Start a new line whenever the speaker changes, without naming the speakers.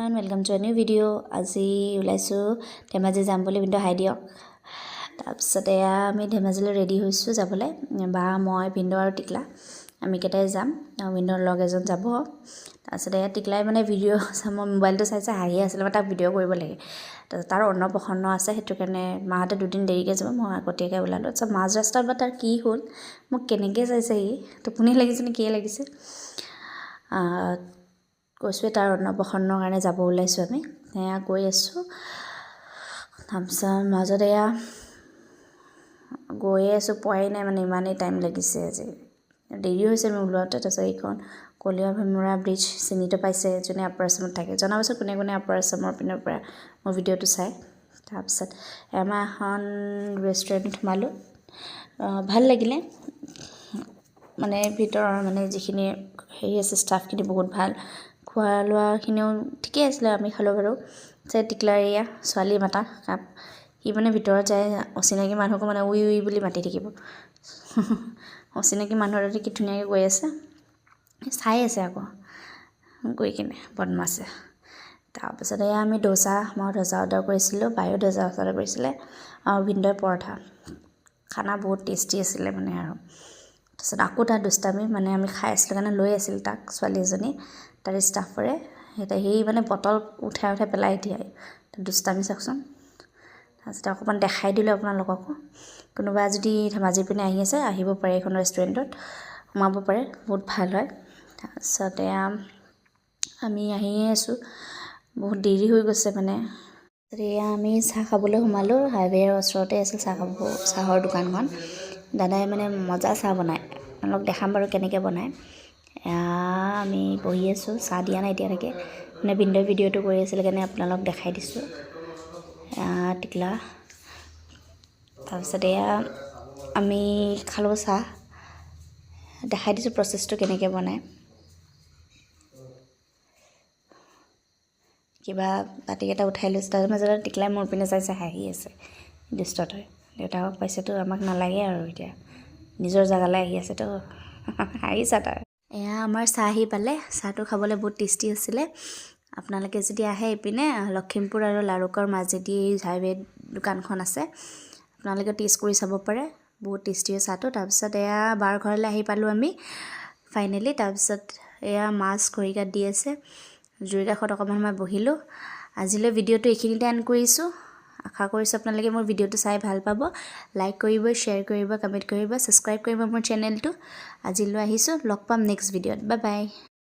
everyone welcome to a new video' আজি ওলাইছোঁ ধেমাজি যাম বুলি কিন্তু হাই দিয়ক তাৰপিছত এয়া আমি ধেমাজিলৈ ৰেডি হৈছোঁ যাবলৈ বা মই ভিনদেউ আৰু টিকলা আমি কেইটাই যাম আৰু ভিনদেউৰ লগ এজন যাব তাৰপিছত এয়া টিকলাই মানে ভিডিঅ' মই মোবাইলটো চাই হাঁহি আছিলে মই তাক ভিডিঅ' কৰিব লাগে তাৰপিছত তাৰ অন্নপ্ৰসন্ন আছে সেইটো কাৰণে মাহঁতে দুদিন দেৰিকৈ যাব মই আগতীয়াকৈ ওলালোঁ তাৰপিছত মাজ ৰাস্তাত বা তাৰ কি হ'ল মোক কেনেকৈ চাইছে সি টোপনি লাগিছে নে কিয়ে লাগিছে কৈছোঁৱে তাৰ অন্নপ্ৰসন্নৰ কাৰণে যাব ওলাইছোঁ আমি এয়া গৈ আছোঁ তাৰপিছত মাজত এয়া গৈয়ে আছোঁ পোৱাই নাই মানে ইমানেই টাইম লাগিছে আজি দেৰি হৈছে আমি ওলোৱাতে তাৰপিছত এইখন কলীয়া ভীমৰা ব্ৰিজ চিনিটো পাইছে যোনে আপাৰ আছামত থাকে জনাবচোন কোনে কোনে আপাৰ আছামৰ পিনৰ পৰা মোৰ ভিডিঅ'টো চাই তাৰপিছত আমাৰ এখন ৰেষ্টুৰেণ্টত সোমালোঁ ভাল লাগিলে মানে ভিতৰৰ মানে যিখিনি হেৰি আছে ষ্টাফখিনি বহুত ভাল খোৱা লোৱাখিনিও ঠিকেই আছিলে আমি খালোঁ বাৰু যে টিকলাৰ এয়া ছোৱালী মাতা কাপ সি মানে ভিতৰত যায় অচিনাকি মানুহকো মানে উই উই বুলি মাতি থাকিব অচিনাকি মানুহৰ কি ধুনীয়াকৈ গৈ আছে চাই আছে আকৌ গৈ কিনে বদমাছে তাৰপিছত এয়া আমি মই ডোচা অৰ্ডাৰ কৰিছিলোঁ বায়ো ডোচা অৰ্ডাৰ কৰিছিলে আৰু ভিনদেউৰ পৰঠা খানা বহুত টেষ্টি আছিলে মানে আৰু তাৰপিছত আকৌ তাত দুষ্টামি মানে আমি খাই আছিলোঁ কাৰণে লৈ আছিল তাক ছোৱালী এজনী তাৰ ষ্টাফৰে সেই মানে বটল উঠাই পেলাই দিয়ে দুষ্টামি চাওকচোন তাৰপিছত অকণমান দেখাই দিলোঁ আপোনালোককো কোনোবা যদি ধেমাজিৰ পিনে আহি আছে আহিব পাৰে এইখন ৰেষ্টুৰেণ্টত সোমাব পাৰে বহুত ভাল হয় তাৰপিছত এয়া আমি আহিয়ে আছোঁ বহুত দেৰি হৈ গৈছে মানে এয়া আমি চাহ খাবলৈ সোমালোঁ হাইৱেৰ ওচৰতে আছিল চাহৰ দোকানখন দাদাই মানে মজা চাহ বনায় আপোনালোক দেখাম বাৰু কেনেকৈ বনায় আমি বহি আছোঁ চাহ দিয়া নাই এতিয়ালৈকে মানে ভিনদেউ ভিডিঅ'টো কৰি আছিলে কাৰণে আপোনালোক দেখাই দিছোঁ টিকলা তাৰপিছত এয়া আমি খালোঁ চাহ দেখাই দিছোঁ প্ৰচেছটো কেনেকৈ বনায় কিবা বাতিকেইটা উঠাই লৈছোঁ তাৰ মাজতে টিকলাই মোৰ পিনে চাইছে হাঁহি আছে দুষ্টত হয় দেউতাকক পাইছেতো আমাক নালাগে আৰু এতিয়া নিজৰ জেগালৈ আহি আছেতো হাঁহিছা তাৰ এয়া আমাৰ চাহ আহি পালে চাহটো খাবলৈ বহুত টেষ্টি আছিলে আপোনালোকে যদি আহে এইপিনে লখিমপুৰ আৰু লাৰুকৰ মাজেদি হাইৱে দোকানখন আছে আপোনালোকে টেষ্ট কৰি চাব পাৰে বহুত টেষ্টি হয় চাহটো তাৰপিছত এয়া বাৰ ঘৰলৈ আহি পালোঁ আমি ফাইনেলি তাৰপিছত এয়া মাছ খৰিকাত দি আছে জুইৰ কাষত অকণমান সময় বহিলোঁ আজিলৈ ভিডিঅ'টো এইখিনিতে এণ্ড কৰিছোঁ আশা কৰিছোঁ আপোনালোকে মোৰ ভিডিঅ'টো চাই ভাল পাব লাইক কৰিব শ্বেয়াৰ কৰিব কমেণ্ট কৰিব ছাবস্ক্ৰাইব কৰিব মোৰ চেনেলটো আজিলৈ আহিছোঁ লগ পাম নেক্সট ভিডিঅ'ত বাই বাই